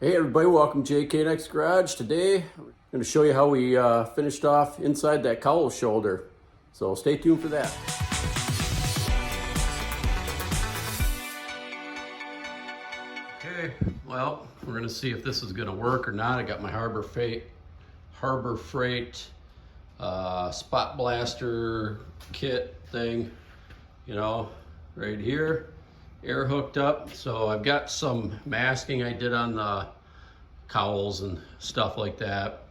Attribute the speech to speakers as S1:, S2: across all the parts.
S1: Hey everybody, welcome to JK Next Garage. Today I'm going to show you how we finished off inside that cowl shoulder. So stay tuned for that. Okay, well, we're going to see if this is going to work or not. I got my Harbor Freight spot blaster kit thing, right here. Air hooked up. So I've got some masking I did on the cowls and stuff like that.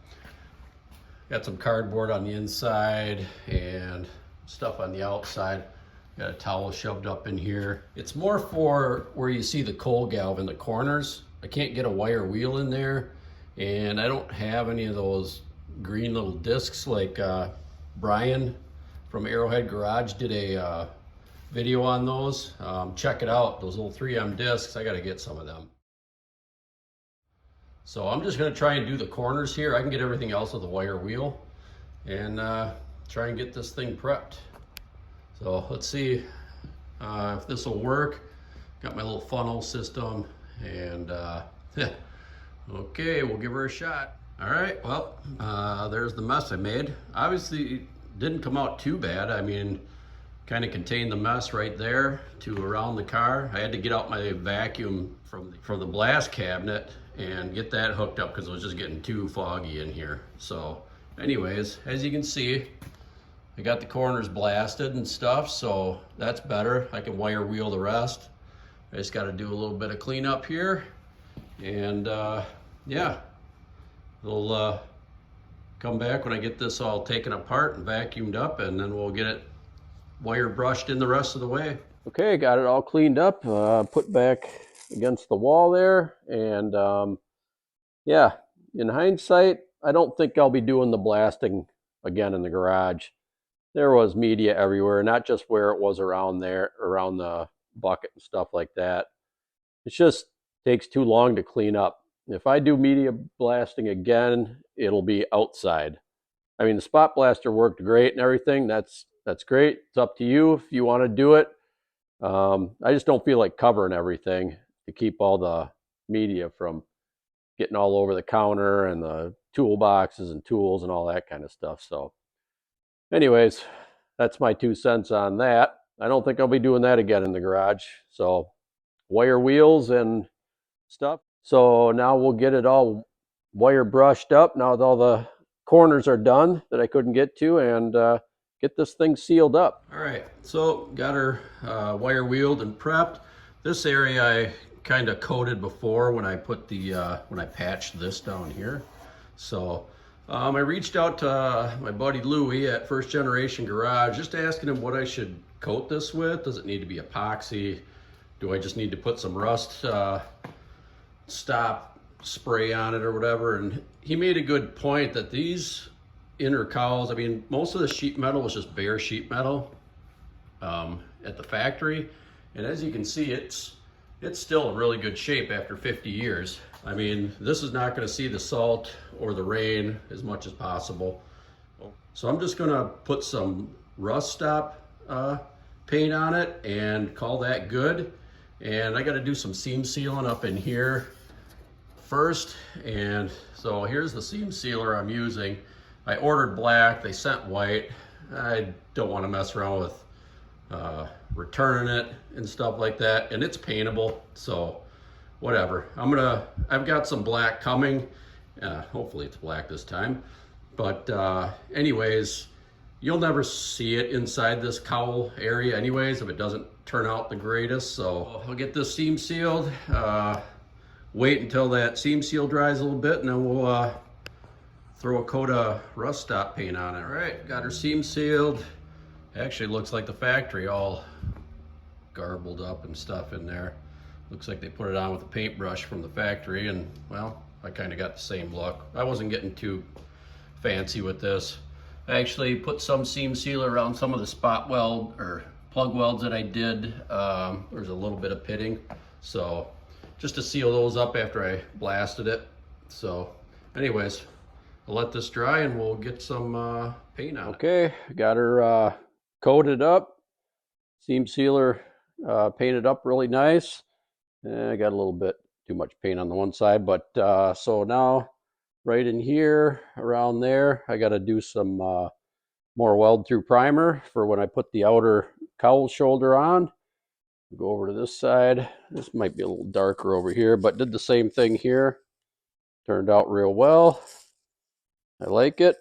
S1: Got some cardboard on the inside and stuff on the outside. Got a towel shoved up in here. It's more for where you see the coal galv in the corners. I can't get a wire wheel in there, and I don't have any of those green little discs like Brian from Arrowhead Garage did a video on those. Check it out, those little 3M discs. I got to get some of them. So I'm just going to try and do the corners here. I can get everything else with a wire wheel and try and get this thing prepped. So let's see if this will work. Got my little funnel system and okay, we'll give her a shot. All right, well, there's the mess I made. Obviously didn't come out too bad. I mean, kind of contained the mess right there to around the car. I had to get out my vacuum from the blast cabinet and get that hooked up because it was just getting too foggy in here. So anyways, as you can see, I got the corners blasted and stuff, so that's better. I can wire wheel the rest. I just got to do a little bit of cleanup here, and yeah, we'll come back when I get this all taken apart and vacuumed up, and then we'll get it wire brushed in the rest of the way. Okay, got it all cleaned up, put back against the wall there, and yeah, in hindsight, I don't think I'll be doing the blasting again in the garage. There was media everywhere, not just where it was around there, around the bucket and stuff like that. It just takes too long to clean up. If I do media blasting again, it'll be outside. I mean, the spot blaster worked great and everything. That's great. It's up to you if you want to do it. I just don't feel like covering everything to keep all the media from getting all over the counter and the toolboxes and tools and all that kind of stuff. So anyways, that's my 2 cents on that. I don't think I'll be doing that again in the garage. So wire wheels and stuff. So now we'll get it all wire brushed up now that all the corners are done that I couldn't get to, and get this thing sealed up. All right, so got her wire wheeled and prepped. This area I kind of coated before when I put the when I patched this down here. So I reached out to my buddy Louie at First Generation Garage, just asking him what I should coat this with. Does it need to be epoxy? Do I just need to put some rust stop spray on it or whatever? And he made a good point that these inner cowls, I mean, most of the sheet metal was just bare sheet metal at the factory, and as you can see, it's still in really good shape after 50 years. I mean, this is not going to see the salt or the rain as much as possible. So I'm just going to put some rust stop paint on it and call that good. And I got to do some seam sealing up in here first. And so here's the seam sealer I'm using. I ordered black, they sent white. I don't want to mess around with returning it and stuff like that, and it's paintable, so whatever. I've got some black coming. Hopefully it's black this time, but anyways, you'll never see it inside this cowl area anyways if it doesn't turn out the greatest. So I'll get this seam sealed, wait until that seam seal dries a little bit, and then we'll throw a coat of rust stop paint on it. All right, got her seam sealed. Actually looks like the factory, all garbled up and stuff in there. Looks like they put it on with a paintbrush from the factory, and well, I kind of got the same look. I wasn't getting too fancy with this. I actually put some seam sealer around some of the spot weld or plug welds that I did. There's a little bit of pitting, so just to seal those up after I blasted it. So anyways, I'll let this dry and we'll get some paint on it. Okay, got her coated up, seam sealer painted up really nice. I got a little bit too much paint on the one side. But so now right in here, around there, I got to do some more weld through primer for when I put the outer cowl shoulder on. Go over to this side. This might be a little darker over here, but did the same thing here. Turned out real well. I like it.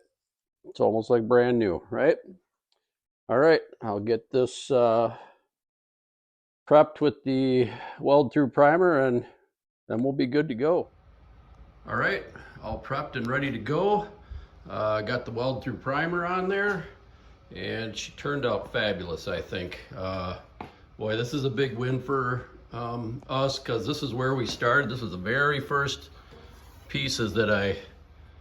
S1: It's almost like brand new, right? All right, I'll get this prepped with the weld through primer, and then we'll be good to go. All right, all prepped and ready to go. Got the weld through primer on there, and she turned out fabulous, I think. Boy, this is a big win for us, because this is where we started. This was the very first pieces that I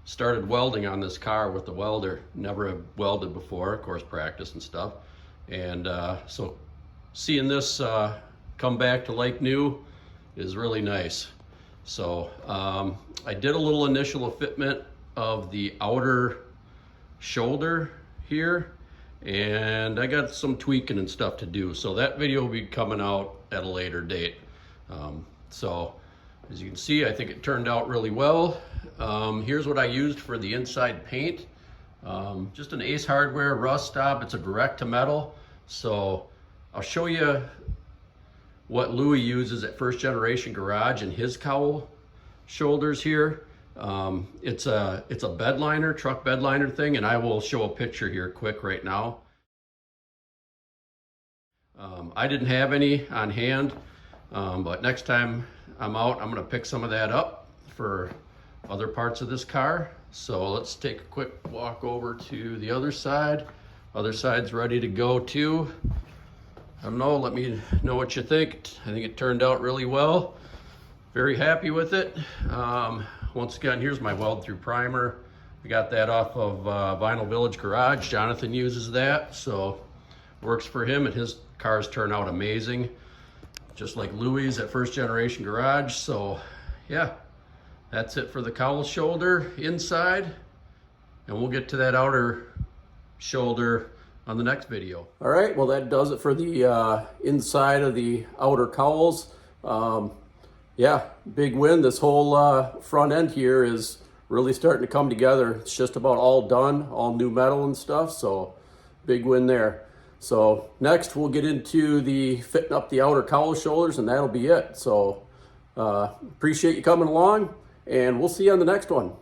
S1: started welding on this car with the welder. Never have welded before, of course, practice and stuff. And so seeing this come back to like new is really nice. So I did a little initial fitment of the outer shoulder here, and I got some tweaking and stuff to do. So that video will be coming out at a later date. So as you can see, I think it turned out really well. Here's what I used for the inside paint. Just an Ace Hardware rust stop. It's a direct to metal. So I'll show you what Louis uses at First Generation Garage in his cowl shoulders here. It's a bed liner, truck bed liner thing, and I will show a picture here quick right now. I didn't have any on hand, but next time I'm out, I'm gonna pick some of that up for other parts of this car. So let's take a quick walk over to the other side. Other side's ready to go too. I don't know, let me know what you think. I think it turned out really well. Very happy with it. Once again, here's my weld through primer. I got that off of Vinyl Village Garage. Jonathan uses that, so works for him, and his cars turn out amazing, just like Louis at First Generation Garage. So yeah, that's it for the cowl shoulder inside, and we'll get to that outer shoulder on the next video. All right, well, that does it for the inside of the outer cowls. Yeah, big win. This whole front end here is really starting to come together. It's just about all done, all new metal and stuff, so big win there. So next we'll get into the fitting up the outer cowl shoulders, and that'll be it. So appreciate you coming along, and we'll see you on the next one.